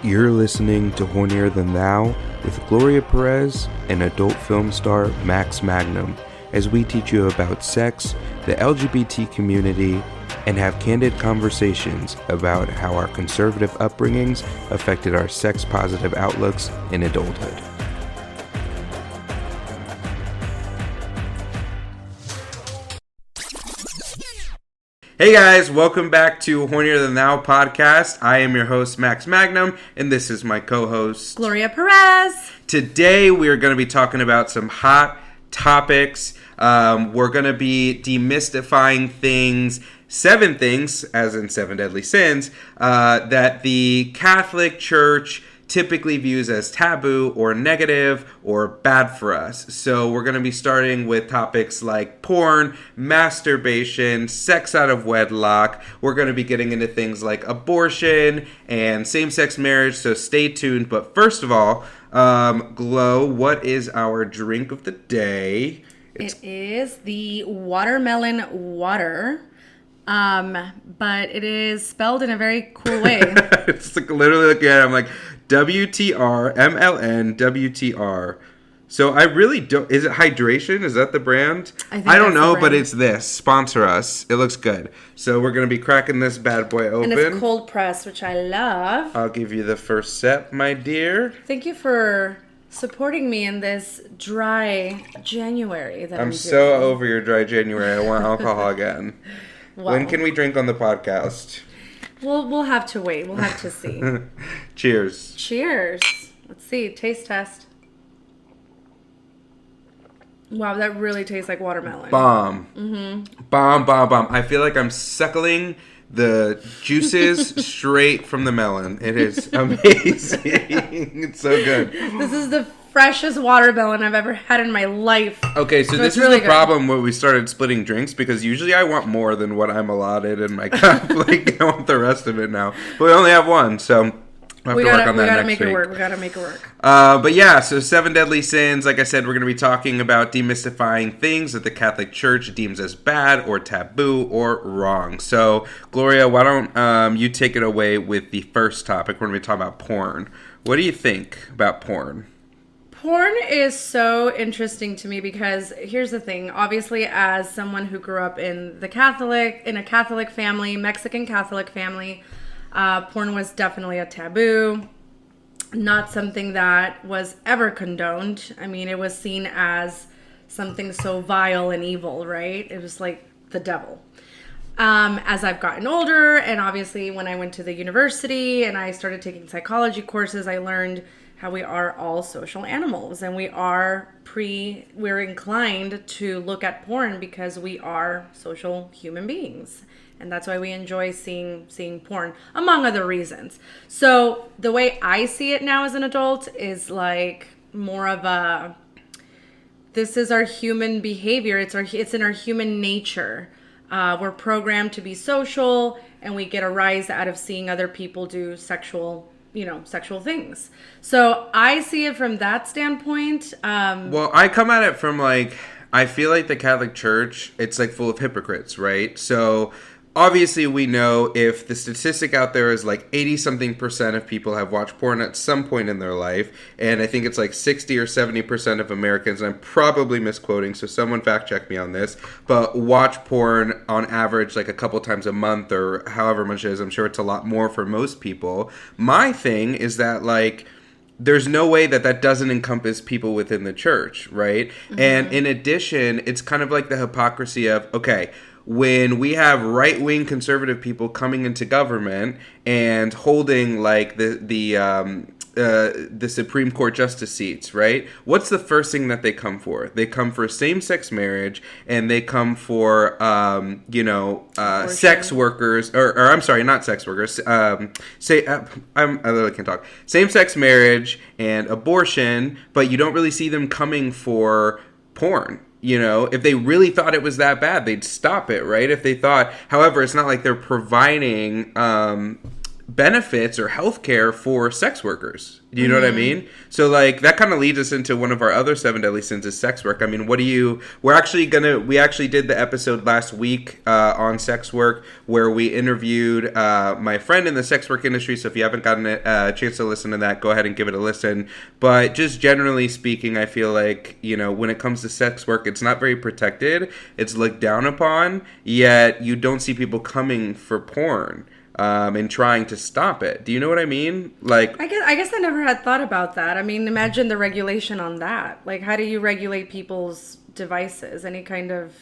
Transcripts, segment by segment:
You're listening to Hornier Than Thou with Gloria Perez and adult film star Max Magnum, as we teach you about sex, the LGBT community, and have candid conversations about how our conservative upbringings affected our sex-positive outlooks in adulthood. Hey guys, welcome back to Hornier Than Thou podcast. I am your host, Max Magnum, and this is my co-host, Gloria Perez. Today we are going to be talking about some hot topics. We're going to be demystifying seven things, as in seven deadly sins, that the Catholic Church typically views as taboo or negative or bad for us. So we're going to be starting with topics like porn, masturbation, sex out of wedlock. We're going to be getting into things like abortion and same-sex marriage, so stay tuned. But first of all, Glo, what is our drink of the day? It is the watermelon water, but it is spelled in a very cool way. It's like literally looking at it, I'm like, WTR, MLN, WTR. So I really don't... Is it Hydration? Is that the brand? I don't know, but it's this. Sponsor us. It looks good. So we're going to be cracking this bad boy open. And it's cold pressed, which I love. I'll give you the first sip, my dear. Thank you for supporting me in this dry January that I'm so over your dry January. I want alcohol again. Well, when can we drink on the podcast? We'll have to wait. We'll have to see. Cheers. Cheers. Let's see. Taste test. Wow, that really tastes like watermelon. Bomb. Mm-hmm. Bomb. I feel like I'm suckling the juices straight from the melon. It is amazing. It's so good. This is the freshest watermelon I've ever had in my life. Okay, so this is really the problem when we started splitting drinks, because usually I want more than what I'm allotted in my cup. Like, I want the rest of it now. But we only have one, so we gotta make it work. We gotta make it work. But yeah, so 7 deadly sins. Like I said, we're going to be talking about demystifying things that the Catholic Church deems as bad or taboo or wrong. So, Gloria, why don't you take it away with the first topic? We're going to be talking about porn. What do you think about porn? Porn is so interesting to me because here's the thing. Obviously, as someone who grew up in a Catholic family, Mexican Catholic family, porn was definitely a taboo. Not something that was ever condoned. I mean, it was seen as something so vile and evil, right? It was like the devil. As I've gotten older, and obviously when I went to the university and I started taking psychology courses, I learned how we are all social animals, and we're inclined to look at porn because we are social human beings. And that's why we enjoy seeing porn, among other reasons. So the way I see it now as an adult is like more of this is our human behavior. It's in our human nature. We're programmed to be social, and we get a rise out of seeing other people do sexual things. So I see it from that standpoint. Well, I come at it from I feel like the Catholic Church, it's like full of hypocrites, right? So obviously we know if the statistic out there is like 80-something% of people have watched porn at some point in their life, and I think it's like 60 or 70% of Americans, and I'm probably misquoting, so someone fact check me on this, but watch porn on average like a couple times a month or however much it is. I'm sure it's a lot more for most people. My thing is that there's no way that doesn't encompass people within the church, right? Mm-hmm. And in addition, it's kind of like the hypocrisy of, okay, when we have right-wing conservative people coming into government and holding like the Supreme Court justice seats, right? What's the first thing that they come for? They come for same-sex marriage, and they come for sex workers, or I'm sorry, not sex workers. I literally can't talk. Same-sex marriage and abortion, but you don't really see them coming for porn. If they really thought it was that bad, they'd stop it, right? If they thought, however, it's not like they're providing benefits or healthcare for sex workers. Do you know what I mean? So like that kind of leads us into one of our other 7 deadly sins is sex work. I mean, we actually did the episode last week on sex work where we interviewed my friend in the sex work industry. So if you haven't gotten a chance to listen to that, go ahead and give it a listen. But just generally speaking, I feel like, you know, when it comes to sex work, it's not very protected. It's looked down upon, yet you don't see people coming for porn. And trying to stop it. Do you know what I mean? Like, I guess I never had thought about that. I mean, imagine the regulation on that. Like, how do you regulate people's devices? Any kind of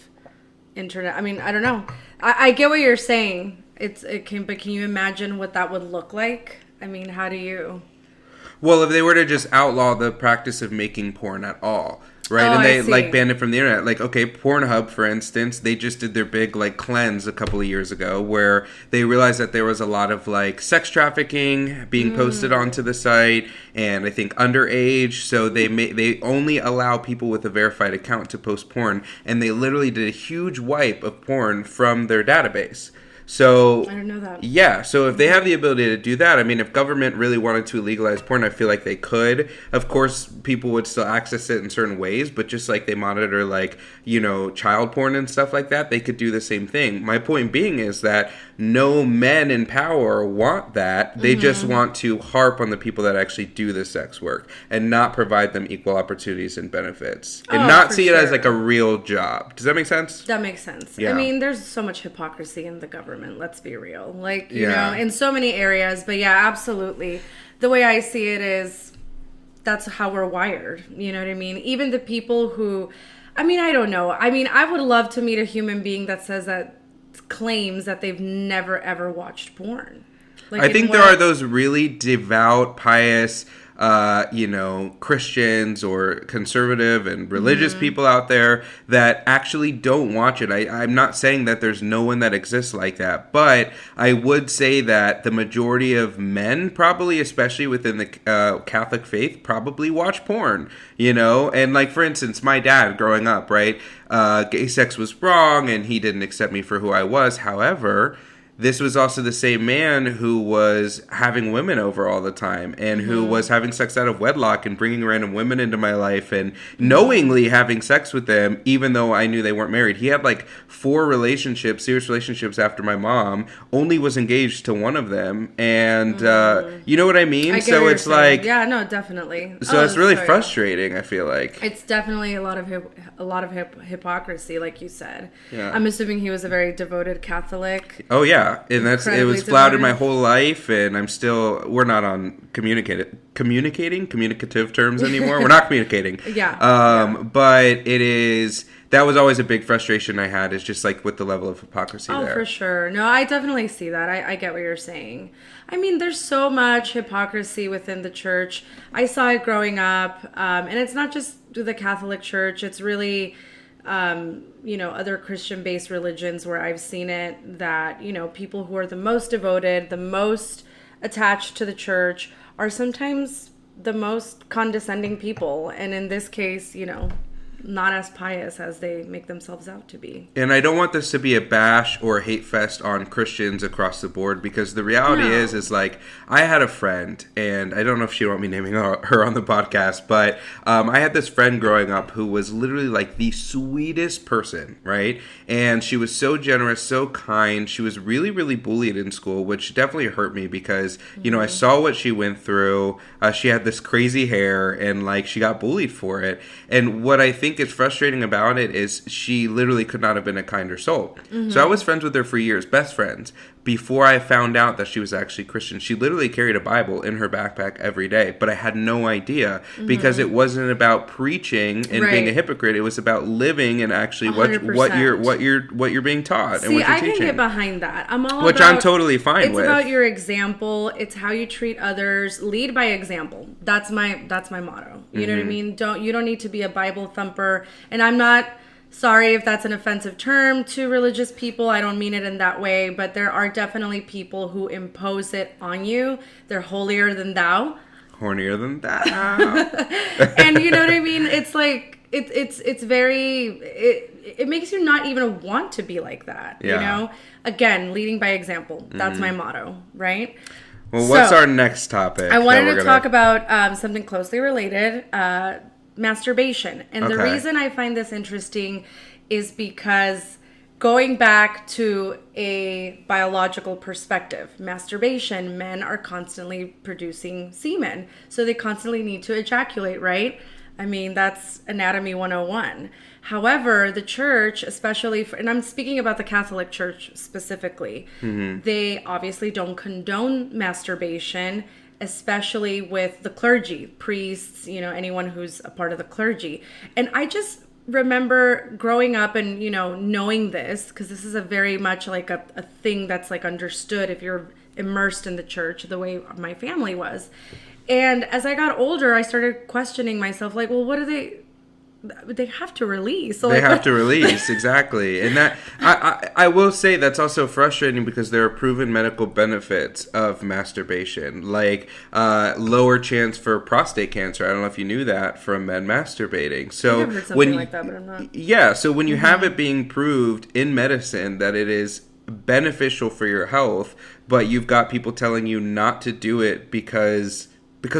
internet? I mean, I don't know. I get what you're saying. But can you imagine what that would look like? I mean, how do you? Well, if they were to just outlaw the practice of making porn at all, right? And they like banned it from the internet. Like, okay, Pornhub, for instance, they just did their big like cleanse a couple of years ago where they realized that there was a lot of like sex trafficking being posted onto the site, and I think underage. So they only allow people with a verified account to post porn, and they literally did a huge wipe of porn from their database. So I don't know that. Yeah, so if they have the ability to do that, I mean, if government really wanted to legalize porn, I feel like they could. Of course, people would still access it in certain ways, but just like they monitor, like, you know, child porn and stuff like that, they could do the same thing. My point being is that no men in power want that. They just want to harp on the people that actually do the sex work and not provide them equal opportunities and benefits and not see it as like a real job. Does that make sense? That makes sense. Yeah. I mean, there's so much hypocrisy in the government. Let's be real. Like, you know, in so many areas. But yeah, absolutely. The way I see it is that's how we're wired. You know what I mean? Even the people who, I mean, I don't know. I mean, I would love to meet a human being that says that, claims that they've never ever watched porn. Like, I think there are those really devout, pious, you know, Christians or conservative and religious people out there that actually don't watch it. I'm not saying that there's no one that exists like that, but I would say that the majority of men, probably, especially within the Catholic faith, probably watch porn, you know? And like, for instance, my dad growing up, right? Gay sex was wrong and he didn't accept me for who I was. However, this was also the same man who was having women over all the time and who was having sex out of wedlock and bringing random women into my life and knowingly having sex with them, even though I knew they weren't married. He had like 4 relationships, serious relationships after my mom, only was engaged to one of them. And you know what I mean? So it's like, yeah, no, definitely. So it's really frustrating, I feel like. It's definitely a lot of hypocrisy, like you said. Yeah. I'm assuming he was a very devoted Catholic. Oh, yeah. And it was flouted my whole life, and we're not on communicative terms anymore. We're not communicating. But that was always a big frustration I had, is just like with the level of hypocrisy there. Oh, for sure. No, I definitely see that. I get what you're saying. I mean, there's so much hypocrisy within the church. I saw it growing up, and it's not just the Catholic Church. It's really, you know, other Christian-based religions where I've seen it, that, you know, people who are the most devoted, the most attached to the church are sometimes the most condescending people. And in this case, you know, not as pious as they make themselves out to be. And I don't want this to be a bash or a hate fest on Christians across the board, because the reality is like, I had a friend, and I don't know if she want me naming her on the podcast, but I had this friend growing up who was literally like the sweetest person, right? And she was so generous, so kind. She was really, really bullied in school, which definitely hurt me because, you know, I saw what she went through. She had this crazy hair, and like, she got bullied for it. And what I think is frustrating about it is she literally could not have been a kinder soul. So I was friends with her for years, best friends, before I found out that she was actually Christian. She literally carried a Bible in her backpack every day, but I had no idea, because it wasn't about preaching and being a hypocrite. It was about living and actually what you're being taught. See, and what you're I teaching. can get behind that. I'm totally fine with. It's about your example. It's how you treat others. Lead by example. That's my motto. You know what I mean? You don't need to be a Bible thumper. And I'm not sorry if that's an offensive term to religious people. I don't mean it in that way, but there are definitely people who impose it on you. They're holier than thou. Hornier than thou. And you know what I mean? It's like, it's very, it makes you not even want to be like that, you know? Again, leading by example. That's my motto, right? Well, what's our next topic? I wanted to talk about something closely related, masturbation. And the reason I find this interesting is because going back to a biological perspective, masturbation, men are constantly producing semen. So they constantly need to ejaculate, right? I mean, that's anatomy 101. However, the church, especially, and I'm speaking about the Catholic Church specifically, they obviously don't condone masturbation, especially with the clergy, priests, anyone who's a part of the clergy. And I just remember growing up and, knowing this, because this is a very much like a thing that's like understood if you're immersed in the church the way my family was. And as I got older, I started questioning myself, like, well, what do they have to release? So they have to release, exactly. And that, I will say that's also frustrating because there are proven medical benefits of masturbation, like lower chance for prostate cancer. I don't know if you knew that from men masturbating. So I've heard something like that, but I'm not. Yeah, so when you have it being proved in medicine that it is beneficial for your health, but you've got people telling you not to do it because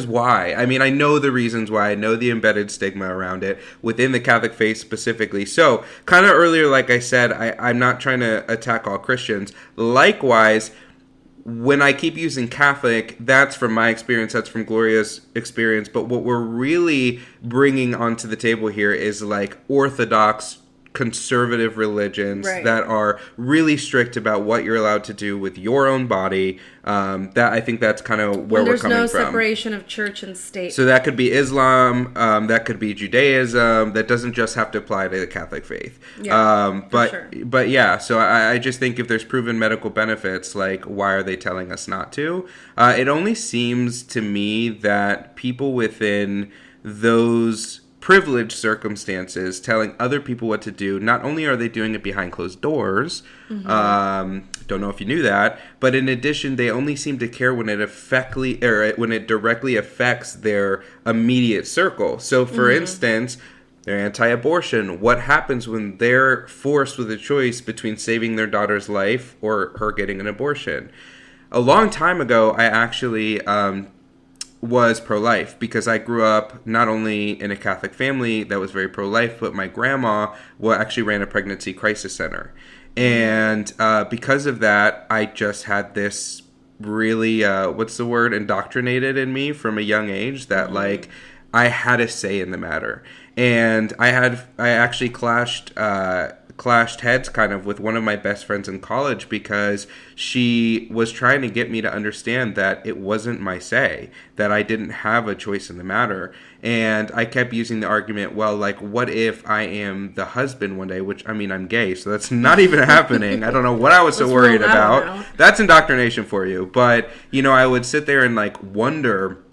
why? I mean, I know the reasons why. I know the embedded stigma around it within the Catholic faith specifically. So, kind of earlier, like I said, I'm not trying to attack all Christians. Likewise, when I keep using Catholic, that's from my experience. That's from Gloria's experience. But what we're really bringing onto the table here is like Orthodox conservative religions that are really strict about what you're allowed to do with your own body. That I think that's kind of where we're coming from. There's no separation of church and state. So that could be Islam, that could be Judaism. That doesn't just have to apply to the Catholic faith. Yeah, but yeah, so I just think if there's proven medical benefits, like why are they telling us not to? It only seems to me that people within those privileged circumstances telling other people what to do, not only are they doing it behind closed doors, don't know if you knew that, but in addition, they only seem to care when it directly affects their immediate circle. So for instance, they're anti-abortion. What happens when they're forced with a choice between saving their daughter's life or her getting an abortion? A long time ago, I actually was pro-life because I grew up not only in a Catholic family that was very pro-life, but my grandma actually ran a pregnancy crisis center. And because of that, I just had this really, indoctrinated in me from a young age that like I had a say in the matter. And I actually clashed heads kind of with one of my best friends in college because she was trying to get me to understand that it wasn't my say, that I didn't have a choice in the matter. And I kept using the argument, well, like, what if I am the husband one day? Which, I mean, I'm gay, so that's not even happening. I don't know what I was so worried about. That's indoctrination for you. But, I would sit there and, like, wonder,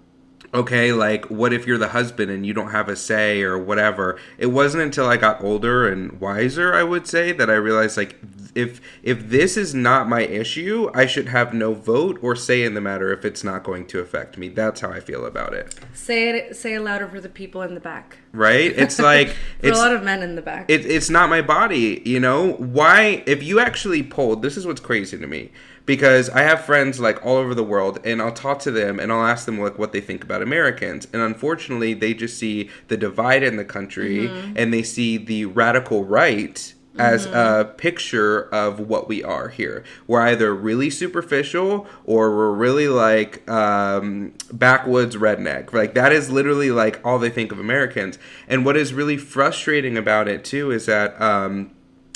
okay, like, what if you're the husband and you don't have a say or whatever? It wasn't until I got older and wiser, I would say, that I realized, like, if this is not my issue, I should have no vote or say in the matter if it's not going to affect me. That's how I feel about it. Say it louder for the people in the back. Right? It's like... for a lot of men in the back. It's not my body, Why? If you actually polled... This is what's crazy to me. Because I have friends like all over the world and I'll talk to them and I'll ask them like what they think about Americans. And unfortunately, they just see the divide in the country and they see the radical right as a picture of what we are here. We're either really superficial or we're really like backwoods redneck. Like that is literally like all they think of Americans. And what is really frustrating about it too is that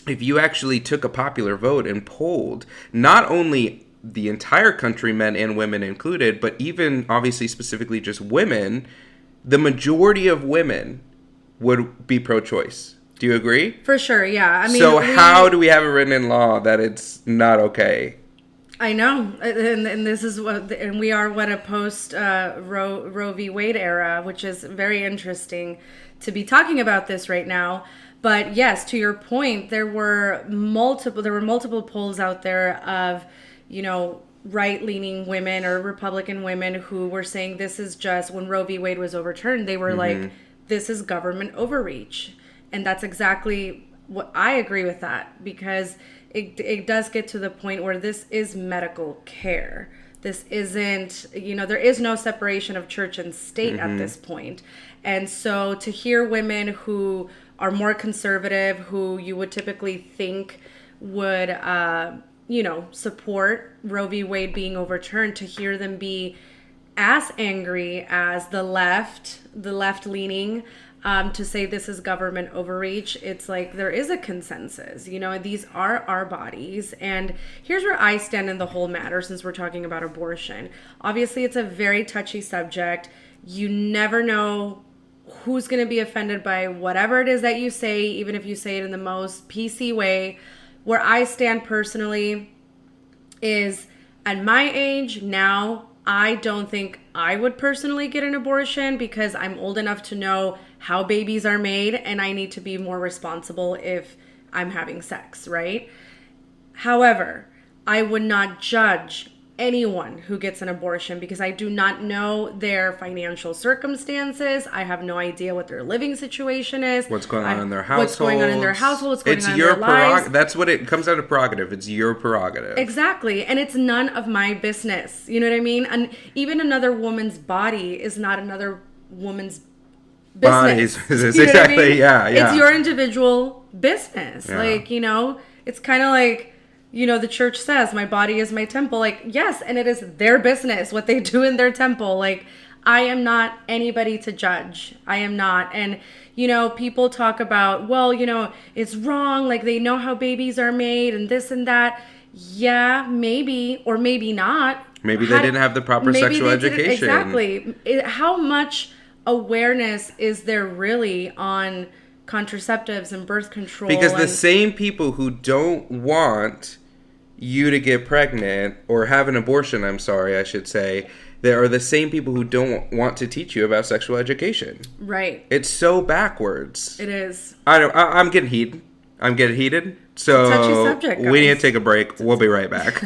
if you actually took a popular vote and polled not only the entire country, men and women included, but even obviously specifically just women, the majority of women would be pro-choice. Do you agree? For sure, yeah. I mean, so how do we have it written in law that it's not okay? I know, and this is what, and we are what a post Roe v. Wade era, which is very interesting to be talking about this right now. But yes, to your point, there were multiple polls out there of, right-leaning women or Republican women who were saying this is just, when Roe v. Wade was overturned, they were like, this is government overreach. And that's exactly what I agree with that, because it does get to the point where this is medical care. This isn't, there is no separation of church and state at this point. And so to hear women who are more conservative, who you would typically think would, support Roe v. Wade being overturned, to hear them be as angry as the left leaning, to say this is government overreach, it's like there is a consensus. These are our bodies. And here's where I stand in the whole matter, since we're talking about abortion. Obviously, it's a very touchy subject. You never know who's going to be offended by whatever it is that you say, even if you say it in the most PC way. Where I stand personally is, at my age now, I don't think I would personally get an abortion, because I'm old enough to know how babies are made, and I need to be more responsible if I'm having sex, right? However, I would not judge anyone who gets an abortion, because I do not know their financial circumstances. I have no idea what their living situation is. What's going on in their household. What's going on in their household. What's going on in their lives. That's what it comes down to, prerogative. It's your prerogative. Exactly. And it's none of my business. You know what I mean? And even another woman's body is not another woman's business. Bodies. Exactly. I mean? Yeah. It's your individual business. Yeah. It's kind of like, the church says, my body is my temple. Like, yes, and it is their business, what they do in their temple. Like, I am not anybody to judge. I am not. And, people talk about, well, it's wrong. Like, they know how babies are made and this and that. Yeah, maybe, or maybe not. Maybe they didn't have the proper sexual education. Exactly. How much awareness is there really on contraceptives and birth control? Because the same people who don't want you to get pregnant or have an abortion, I should say, there are the same people who don't want to teach you about sexual education. Right. It's so backwards. It is. I'm getting heated. So it's a touchy subject, guys. We need to take a break. We'll be right back.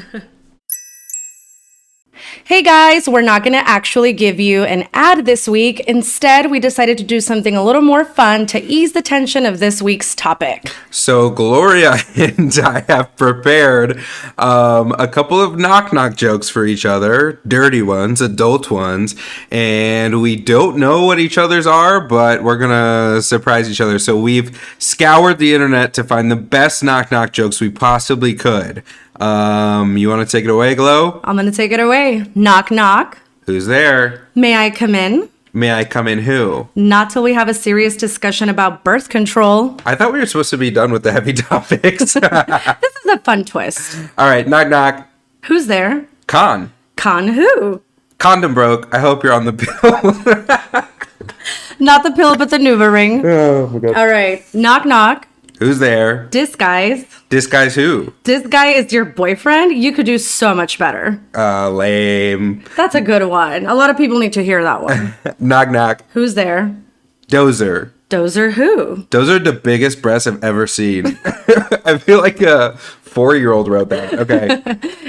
Hey guys, we're not going to actually give you an ad this week. Instead, we decided to do something a little more fun to ease the tension of this week's topic. So Gloria and I have prepared a couple of knock-knock jokes for each other, dirty ones, adult ones, and we don't know what each other's are, but we're going to surprise each other. So we've scoured the internet to find the best knock-knock jokes we possibly could. You want to take it away, Glo? I'm going to take it away. Knock, knock. Who's there? May I come in? May I come in who? Not till we have a serious discussion about birth control. I thought we were supposed to be done with the heavy topics. This is a fun twist. All right, knock, knock. Who's there? Con. Con who? Condom broke. I hope you're on the pill. Not the pill, but the NuvaRing. Oh, my God. All right. Knock, knock. Who's there? Disguise. Disguise who? This guy is your boyfriend? You could do so much better. Lame. That's a good one. A lot of people need to hear that one. Knock, knock. Who's there? Dozer. Dozer who? Those are the biggest breasts I've ever seen. I feel like a 4-year-old wrote that. Okay.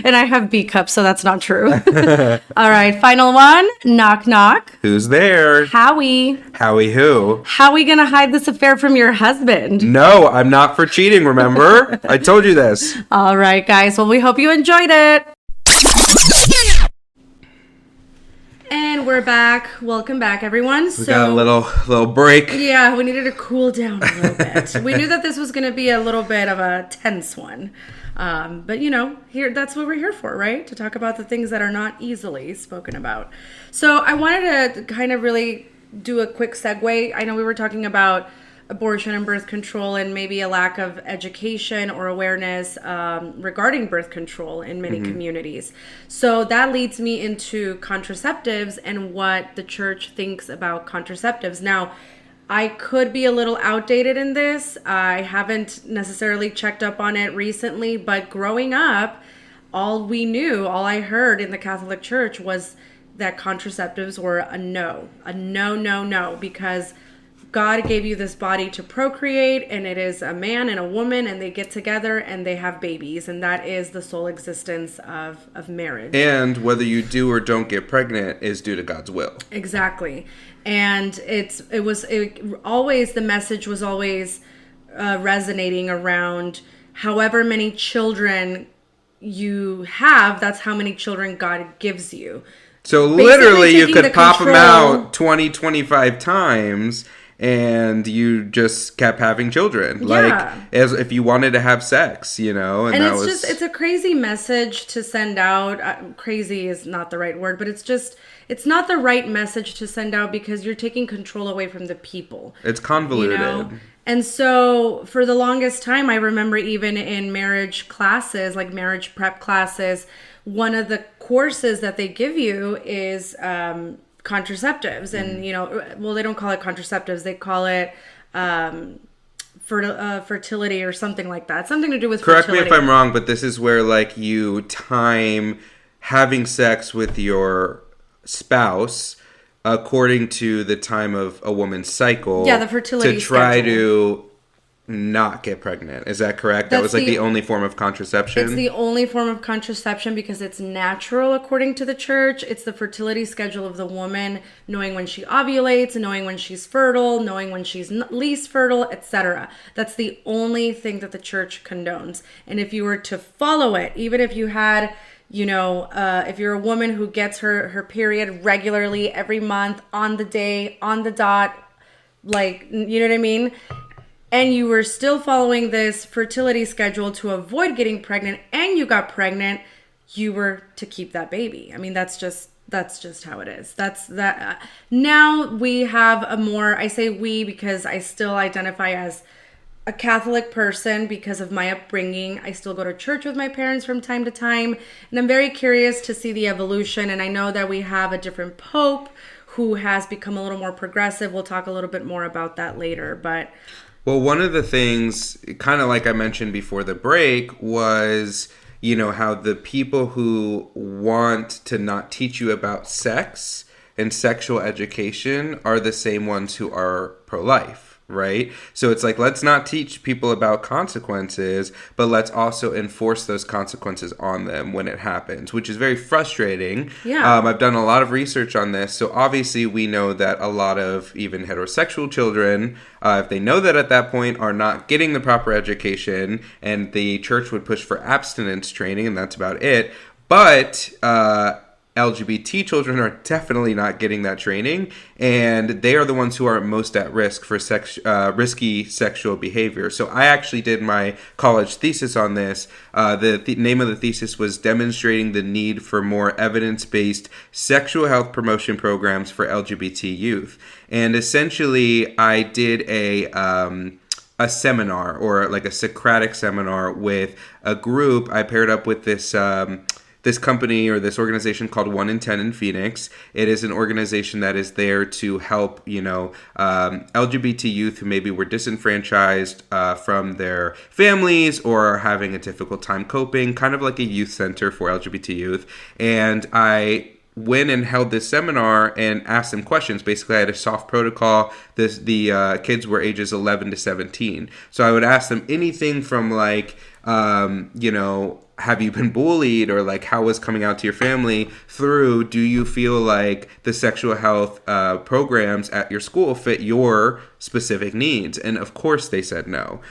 And I have B cups, so that's not true. All right, final one. Knock, knock. Who's there? Howie. Howie who? How are we going to hide this affair from your husband? No, I'm not for cheating, remember? I told you this. All right, guys. Well, we hope you enjoyed it. And we're back. Welcome back, everyone. We got a little break. Yeah, we needed to cool down a little bit. We knew that this was going to be a little bit of a tense one. But, that's what we're here for, right? To talk about the things that are not easily spoken about. So I wanted to kind of really do a quick segue. I know we were talking about abortion and birth control and maybe a lack of education or awareness regarding birth control in many communities. So that leads me into contraceptives and what the church thinks about contraceptives. Now, I could be a little outdated in this. I haven't necessarily checked up on it recently, but growing up, all I heard in the Catholic Church was that contraceptives were a no, because God gave you this body to procreate, and it is a man and a woman, and they get together and they have babies, and that is the sole existence of marriage. And whether you do or don't get pregnant is due to God's will. Exactly. And the message was always resonating around however many children you have, that's how many children God gives you. So Basically literally you taking could the pop them control- out 20, 25 times and you just kept having children. Yeah. Like, as if you wanted to have sex, you know? And that it's was... just, it's a crazy message to send out. Crazy is not the right word, but it's not the right message to send out because you're taking control away from the people. It's convoluted. You know? And so for the longest time, I remember even in marriage classes, like marriage prep classes, one of the courses that they give you is contraceptives. And, you know, well, they don't call it contraceptives. They call it fertility or something like that. Something to do with Correct fertility. me if I'm wrong, but this is where, like, you time having sex with your spouse according to the time of a woman's cycle. Yeah, the fertility to try schedule. to not get pregnant. Is that correct? That That's was like the- the only form of contraception? It's the only form of contraception because it's natural according to the church. It's the fertility schedule of the woman, knowing when she ovulates, knowing when she's fertile, knowing when she's least fertile, etc. That's the only thing that the church condones. And if you were to follow it, even if you had, you know, if you're a woman who gets her period regularly every month, on the day, on the dot, like, you know what I mean? And you were still following this fertility schedule to avoid getting pregnant, and you got pregnant, you were to keep that baby. I mean, that's just how it is. That's that. Now we have a more, I say we because I still identify as a Catholic person because of my upbringing. I still go to church with my parents from time to time, and I'm very curious to see the evolution. And I know that we have a different pope who has become a little more progressive. We'll talk a little bit more about that later, but... Well, one of the things, kind of like I mentioned before the break, was, you know, how the people who want to not teach you about sex and sexual education are the same ones who are pro-life. Right? So it's like, let's not teach people about consequences, but let's also enforce those consequences on them when it happens, which is very frustrating. Yeah. I've done a lot of research on this. So obviously we know that a lot of even heterosexual children, if they know that at that point, are not getting the proper education, and the church would push for abstinence training, and that's about it. But LGBT children are definitely not getting that training, and they are the ones who are most at risk for risky sexual behavior. So I actually did my college thesis on this. The name of the thesis was Demonstrating the Need for More Evidence-Based Sexual Health Promotion Programs for LGBT Youth. And essentially, I did a seminar, or like a Socratic seminar, with a group. I paired up with this company or this organization called 1 in 10 in Phoenix. It is an organization that is there to help, you know, LGBT youth who maybe were disenfranchised from their families or are having a difficult time coping, kind of like a youth center for LGBT youth. And I went and held this seminar and asked them questions. Basically, I had a soft protocol. The kids were ages 11 to 17. So I would ask them anything from like, you know, have you been bullied, or like how was coming out to your family, through do you feel like the sexual health programs at your school fit your specific needs? And of course they said no.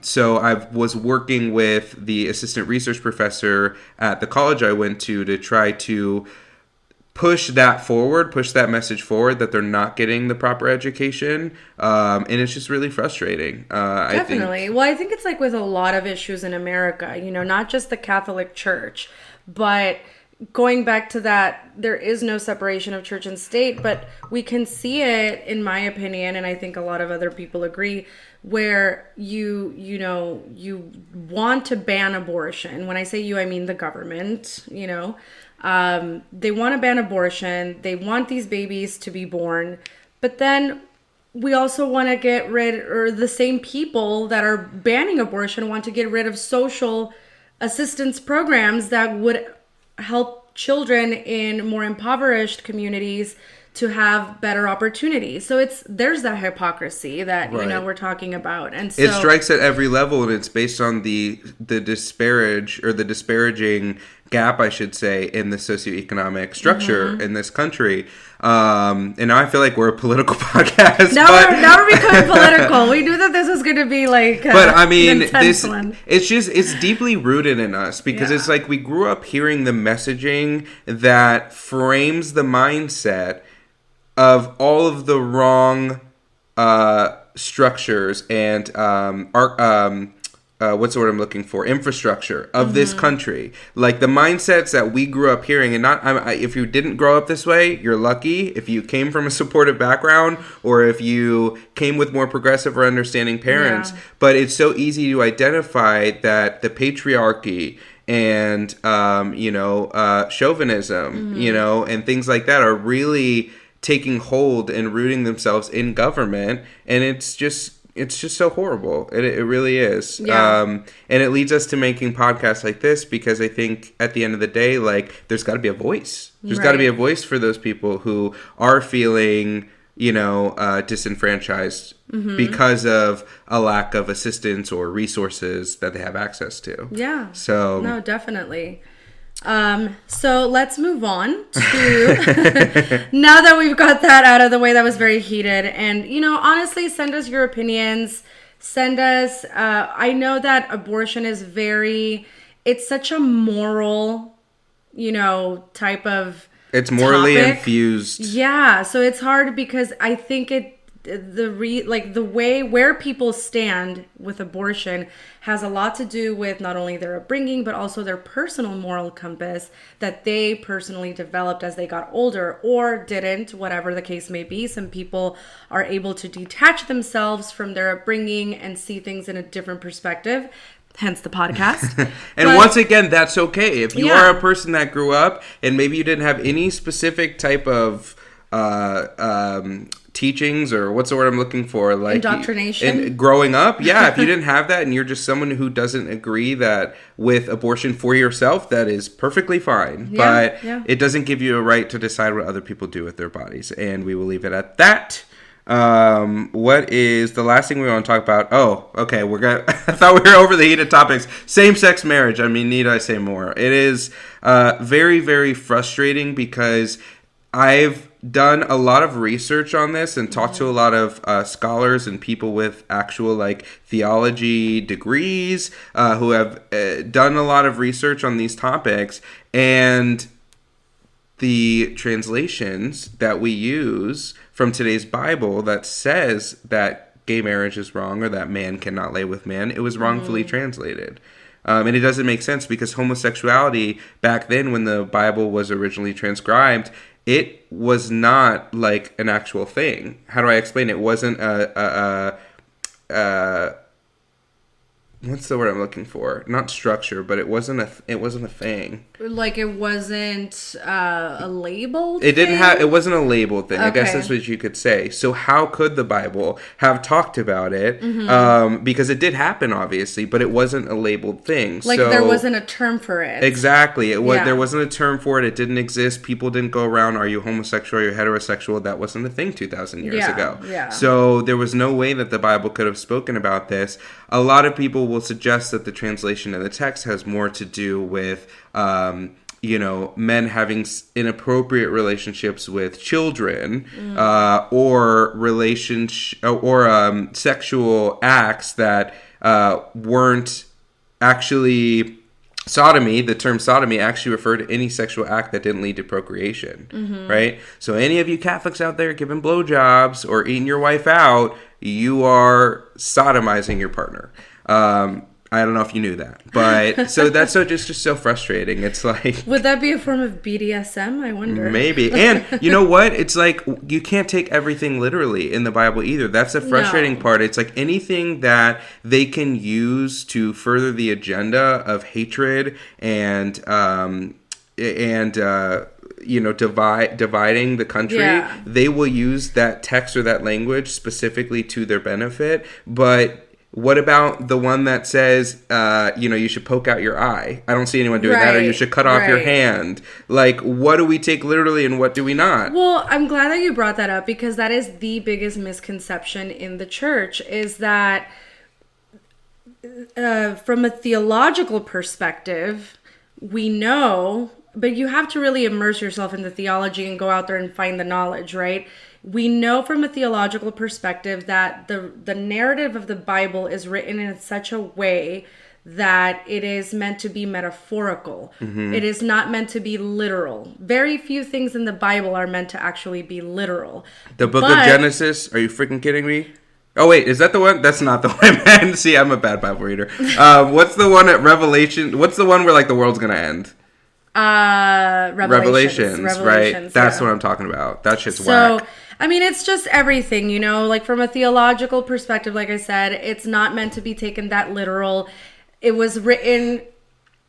So I was working with the assistant research professor at the college I went to try to push that message forward, that they're not getting the proper education. And it's just really frustrating. Definitely. Well, I think it's like with a lot of issues in America, you know, not just the Catholic Church, but going back to that, there is no separation of church and state, but we can see it, in my opinion, and I think a lot of other people agree, where you want to ban abortion. When I say you, I mean the government, you know. They want to ban abortion. They want these babies to be born. But then we also want to get rid, or the same people that are banning abortion want to get rid of social assistance programs that would help children in more impoverished communities to have better opportunities. So there's that hypocrisy that we're talking about, and so it strikes at every level, and it's based on the disparaging gap, I should say, in the socioeconomic structure in this country. And now I feel like we're a political podcast. Now we're becoming political. We knew that this was going to be like, but I mean, one. it's deeply rooted in us because it's like we grew up hearing the messaging that frames the mindset of all of the wrong structures and what's the word I'm looking for? Infrastructure of this country. Like the mindsets that we grew up hearing, and if you didn't grow up this way, you're lucky. If you came from a supportive background, or if you came with more progressive or understanding parents, but it's so easy to identify that the patriarchy and chauvinism, and things like that are really taking hold and rooting themselves in government, and it's just so horrible. It really is. Yeah. And it leads us to making podcasts like this because I think at the end of the day, like, there's got to be a voice. There's got to be a voice for those people who are feeling, disenfranchised because of a lack of assistance or resources that they have access to. Yeah. So. No, definitely. So let's move on to now that we've got that out of the way. That was very heated, and honestly, send us your opinions. Send us. I know that abortion is it's such a moral, type of. It's morally topic. infused. Yeah, so it's hard because I think the way where people stand with abortion has a lot to do with not only their upbringing but also their personal moral compass that they personally developed as they got older or didn't, whatever the case may be. Some people are able to detach themselves from their upbringing and see things in a different perspective. Hence the podcast. Once again, that's okay. If you are a person that grew up and maybe you didn't have any specific type of teachings, or what's the word I'm looking for? Like indoctrination. And growing up, if you didn't have that and you're just someone who doesn't agree that with abortion for yourself, that is perfectly fine. But it doesn't give you a right to decide what other people do with their bodies. And we will leave it at that. What is the last thing we want to talk about? Oh, okay. I thought we were over the heated topics. Same-sex marriage. I mean, need I say more? It is very, very frustrating because I've done a lot of research on this and talked to a lot of scholars and people with actual theology degrees who have done a lot of research on these topics, and the translations that we use from today's Bible that says that gay marriage is wrong or that man cannot lay with man, it was wrongfully translated. And it doesn't make sense because homosexuality back then when the Bible was originally transcribed, it was not like an actual thing. How do I explain it? It wasn't what's the word I'm looking for? Not structure, but it wasn't a thing. Like it wasn't a labeled thing? It wasn't a labeled thing. Okay. I guess that's what you could say. So how could the Bible have talked about it? Because it did happen, obviously, but it wasn't a labeled thing. Like there wasn't a term for it. Exactly. There wasn't a term for it. It didn't exist. People didn't go around, are you homosexual, are you heterosexual? That wasn't a thing 2,000 years ago. Yeah. So there was no way that the Bible could have spoken about this. A lot of people will suggest that the translation of the text has more to do with men having inappropriate relationships with children, or sexual acts that weren't actually sodomy. The term sodomy actually referred to any sexual act that didn't lead to procreation, right? So any of you Catholics out there giving blowjobs or eating your wife out, you are sodomizing your partner. I don't know if you knew that, but so that's just so frustrating. It's like, would that be a form of BDSM? I wonder. Maybe. And you know what? It's like you can't take everything literally in the Bible either. That's the frustrating part. It's like anything that they can use to further the agenda of hatred and dividing the country, they will use that text or that language specifically to their benefit. But What about the one that says, you should poke out your eye? I don't see anyone doing that. Or you should cut off your hand. Like, what do we take literally and what do we not? Well, I'm glad that you brought that up, because that is the biggest misconception in the church, is that from a theological perspective, we know, but you have to really immerse yourself in the theology and go out there and find the knowledge, right? We know from a theological perspective that the narrative of the Bible is written in such a way that it is meant to be metaphorical. Mm-hmm. It is not meant to be literal. Very few things in the Bible are meant to actually be literal. The book of Genesis? Are you freaking kidding me? Oh, wait, is that the one? That's not the one I meant. See, I'm a bad Bible reader. What's the one at Revelation? What's the one where, like, the world's going to end? Revelations, right? That's what I'm talking about. That shit's whack. I mean, it's just everything, like from a theological perspective, like I said, it's not meant to be taken that literal. It was written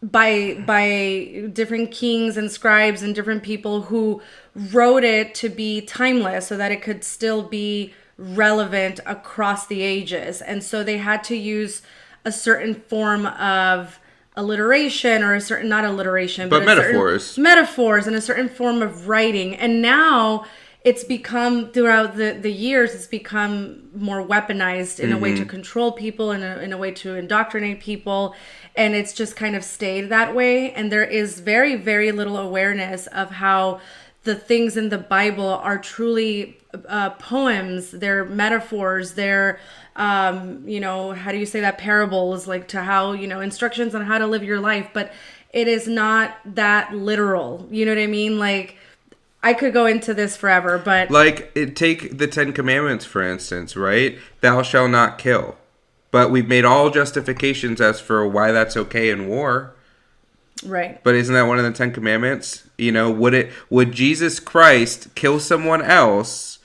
by different kings and scribes and different people who wrote it to be timeless so that it could still be relevant across the ages. And so they had to use a certain form of alliteration, or not alliteration, but metaphors and a certain form of writing. And now it's become, throughout the years, it's become more weaponized in a way to control people, in a way to indoctrinate people. And it's just kind of stayed that way. And there is very, very little awareness of how the things in the Bible are truly poems, they're metaphors, they're, how do you say that, parables, like to how, instructions on how to live your life. But it is not that literal. You know what I mean? Like, I could go into this forever, but... Like, take the 10 Commandments, for instance, right? Thou shalt not kill. But we've made all justifications as for why that's okay in war. Right. But isn't that one of the 10 Commandments? Would Jesus Christ kill someone else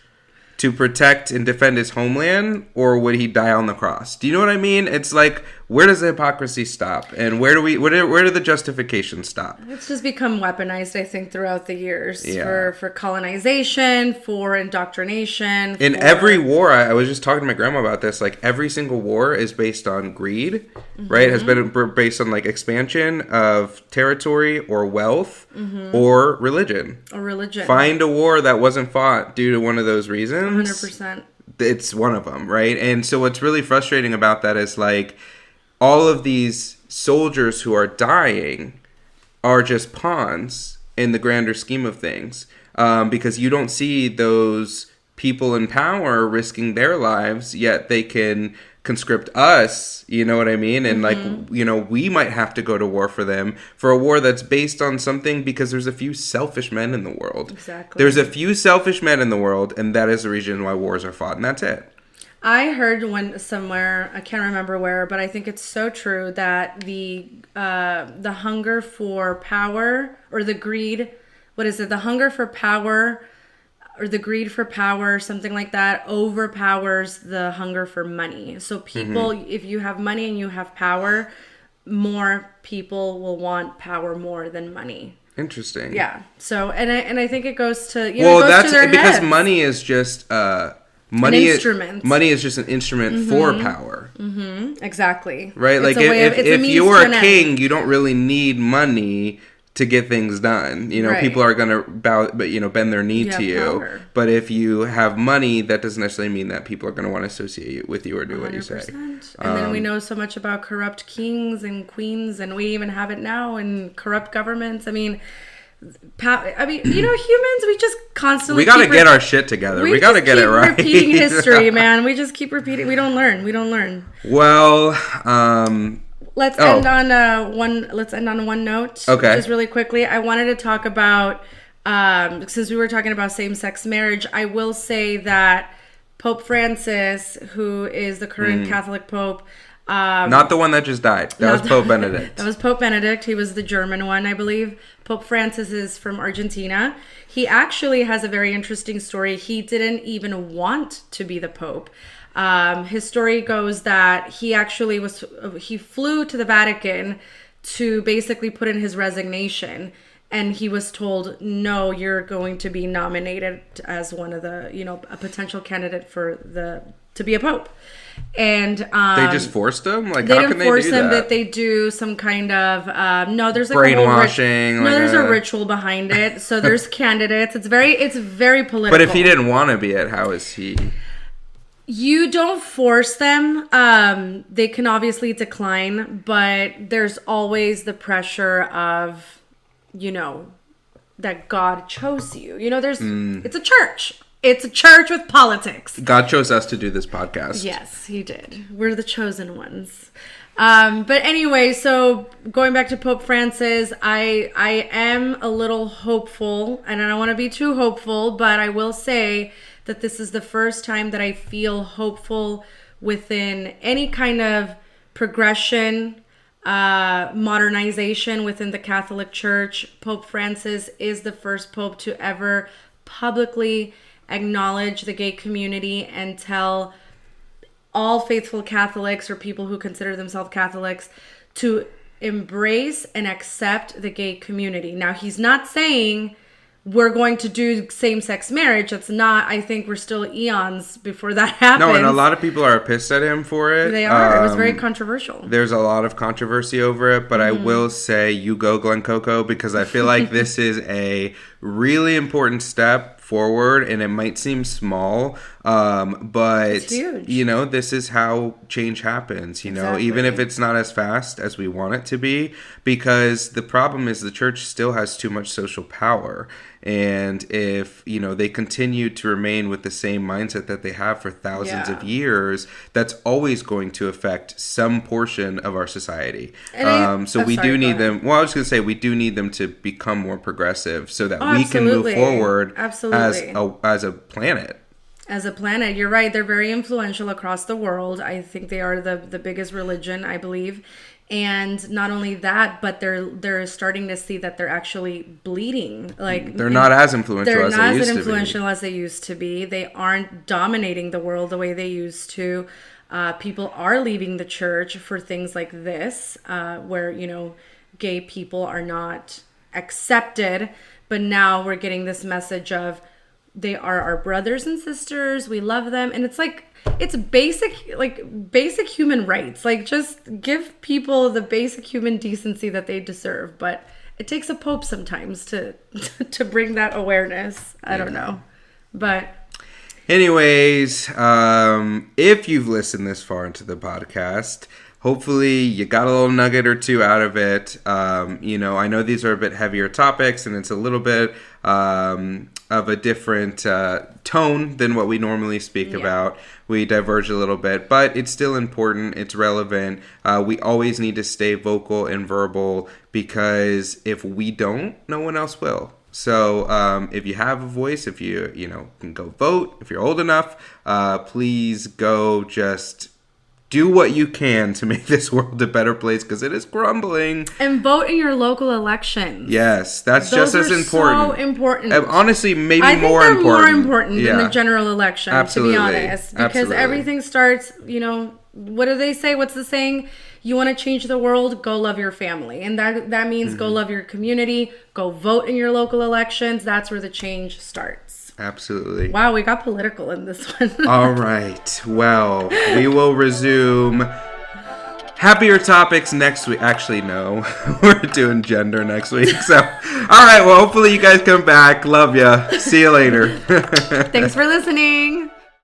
to protect and defend his homeland, or would he die on the cross? Do you know what I mean? It's like, where does the hypocrisy stop, and where do the justifications stop? It's just become weaponized, I think, throughout the years for colonization, for indoctrination. In every war, I was just talking to my grandma about this. Like, every single war is based on greed, right? It has been based on like expansion of territory or wealth or religion. Find a war that wasn't fought due to one of those reasons. 100%. It's one of them, right? And so what's really frustrating about that is like all of these soldiers who are dying are just pawns in the grander scheme of things, because you don't see those people in power risking their lives, yet they can conscript us, you know what I mean? And we might have to go to war for them, for a war that's based on something, because there's a few selfish men in the world. Exactly. There's a few selfish men in the world, and that is the reason why wars are fought, and that's it. I heard somewhere, I can't remember where, but I think it's so true that the hunger for power, or the greed, the hunger for power, or the greed for power, something like that, overpowers the hunger for money. So people, if you have money and you have power, more people will want power more than money. Interesting. Yeah. So, and I think it goes to, that's to their because heads. money is just an instrument. Money is just an instrument for power. Exactly. Right? Like if you're a king, you don't really need money to get things done. People are going to bend their knee to you. Power. But if you have money, that doesn't necessarily mean that people are going to want to associate with you or do 100%. What you say. And then we know so much about corrupt kings and queens, and we even have it now in corrupt governments. I mean, humans, we just constantly... We got to get our shit together. We got to get it right. Repeating history, man. We just keep repeating. We don't learn. Well, Let's end on one note. Okay. Just really quickly, I wanted to talk about, since we were talking about same-sex marriage, I will say that Pope Francis, who is the current Catholic Pope... not the one that just died. That was Pope Benedict. That was Pope Benedict. He was the German one, I believe. Pope Francis is from Argentina. He actually has a very interesting story. He didn't even want to be the Pope. His story goes that he actually he flew to the Vatican to basically put in his resignation, and he was told, no, you're going to be nominated as one of the, a potential candidate for the to be a pope. And they just forced them? Like, they how didn't can they force do them, that? but they do some kind of no. There's like brainwashing. No, there's a ritual behind it. So there's candidates. It's very political. But if he didn't want to be it, how is he? You don't force them. They can obviously decline, but there's always the pressure of, that God chose you. It's a church. It's a church with politics. God chose us to do this podcast. Yes, he did. We're the chosen ones. But anyway, so going back to Pope Francis, I am a little hopeful, and I don't want to be too hopeful, but I will say that this is the first time that I feel hopeful within any kind of progression, modernization within the Catholic Church. Pope Francis is the first pope to ever publicly acknowledge the gay community and tell all faithful Catholics or people who consider themselves Catholics to embrace and accept the gay community. Now, he's not saying we're going to do same-sex marriage. That's not, I think we're still eons before that happens. No, and a lot of people are pissed at him for it. They are. It was very controversial. There's a lot of controversy over it, but I will say you go Glen Coco, because I feel like this is a really important step forward, and it might seem small, but it's huge. This is how change happens, Exactly. Even if it's not as fast as we want it to be, because the problem is the church still has too much social power. And if, they continue to remain with the same mindset that they have for thousands of years, that's always going to affect some portion of our society. So we do need them. Well, I was going to say we do need them to become more progressive so that we can move forward as a planet. As a planet, you're right. They're very influential across the world. I think they are the biggest religion, I believe. And not only that, but they're starting to see that they're actually bleeding. Like, they're not as influential as they used to be. They're not as influential as they used to be. They aren't dominating the world the way they used to. People are leaving the church for things like this, where, gay people are not accepted. But now we're getting this message of they are our brothers and sisters. We love them. And it's like, it's basic human rights. Like, just give people the basic human decency that they deserve. But it takes a pope sometimes to bring that awareness. I don't know. But anyways, if you've listened this far into the podcast, hopefully you got a little nugget or two out of it. I know these are a bit heavier topics, and it's a little bit of a different tone than what we normally speak about. We diverge a little bit, but it's still important. It's relevant. We always need to stay vocal and verbal, because if we don't, no one else will. So if you have a voice, if you can go vote, if you're old enough, please go just do what you can to make this world a better place, because it is crumbling. And vote in your local elections. Yes, that's just as important. So important. Honestly, maybe I think more they're important. more important than the general election, Absolutely. to be honest. Because everything starts, what do they say? What's the saying? You want to change the world? Go love your family. And that means go love your community. Go vote in your local elections. That's where the change starts. Absolutely. Wow, we got political in this one. All right. Well, we will resume happier topics next week. Actually, no. We're doing gender next week. So, all right. Well, hopefully you guys come back. Love ya. See you later. Thanks for listening.